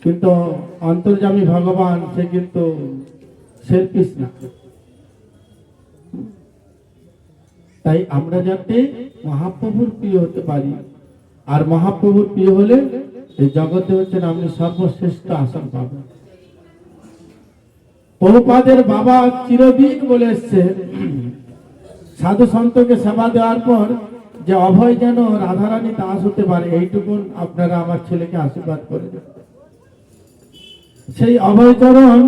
কিন্তু অন্তর্যামী ভগবান সে কিন্তু সেলফিশ না। তাই আমরা যাতে মহাপ্রভুর প্রিয় হতে পারি, আর মহাপ্রভুর প্রিয় হলে এই জগতে হচ্ছেন আপনি সর্বশ্রেষ্ঠ আসন পাবেন। প্রভুপাদের বাবা চিরদিন বলে এসছে, সাধু সন্তকে সেবা দেওয়ার পর যে অভয় যেন রাধারানী দাস হতে পারে, এইটুকুন আপনারা আমার ছেলেকে আশীর্বাদ করে দেন। সেই অভয়চরণ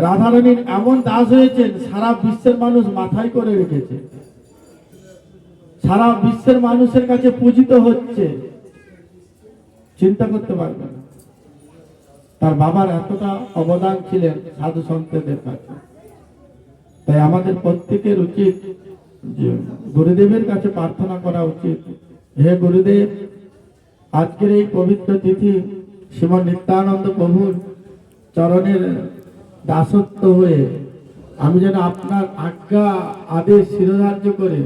রাধারানীর এমন দাস হয়েছেন, সারা বিশ্বের মানুষ মাথায় করে রেখেছে, সারা বিশ্বের মানুষের কাছে পূজিত হচ্ছে, চিন্তা করতে পারবে না। তার বাবার এতটা অবদান ছিলেন সাধু সন্তদের কাছে। তাই আমাদের প্রত্যেকের উচিত যে গুরুদেবের কাছে প্রার্থনা করা উচিত, হে গুরুদেব, আজকের এই পবিত্র তিথি শ্রীমৎ নিত্যানন্দ প্রভুর চরণের দাসত্ব হয়ে আমি যেন আপনার আজ্ঞা আদেশ শিরোধার্য করে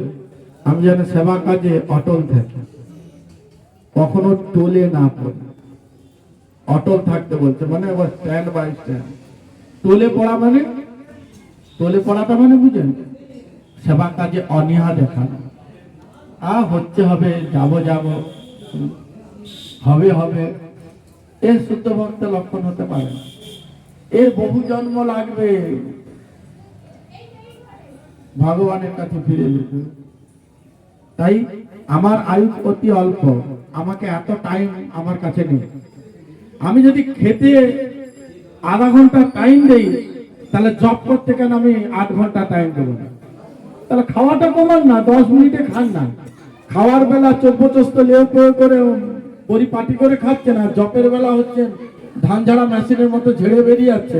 আমি যেন সেবা কাজে অটল থাকি, কখনো টলে না পড়ি। অটল থাকতে বলছে মানে স্ট্যান্ড বাই স্ট্যান্ড। টলে পড়া মানে, টলে পড়াটা মানে বুঝেন, সেবা কাজে অনীহা দেখানো। হচ্ছে হবে, যাব হবে হবে, এর শুদ্ধ ভক্তের লক্ষণ হতে পারে না। এর বহু জন্ম লাগবে ভগবানের কাছে ফিরে যেতে। তাই আমার আয়ু অতি অল্প, আমাকে এত টাইম আমার কাছে নেই। আমি যদি খেতে আধা ঘন্টা টাইম দেই, তাহলে জব করতে কেন আমি 8 ঘন্টা টাইম দেবো না? তাহলে খাওয়াটা কমান না, 10 মিনিটে খান না। খাওয়ার বেলা চোদ্দ লেও করে পরিপাটি করে খাচ্ছে না, জপের বেলা হচ্ছে ধান ঝাড়া মেশিনের মতো ঝেড়ে বেরিয়ে যাচ্ছে।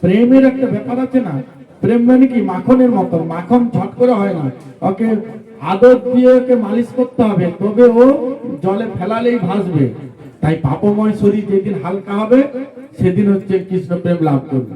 প্রেমের একটা ব্যাপার আছে না, প্রেম মানে কি মাখনের মতো, মাখন ঝট করে হয় না, ওকে আদর দিয়ে ওকে মালিশ করতে হবে, তবে ও জলে ফেলালেই ভাসবে। তাই পাপময় শরীর যেদিন হালকা হবে সেদিন হচ্ছে কৃষ্ণ প্রেম লাভ করবে।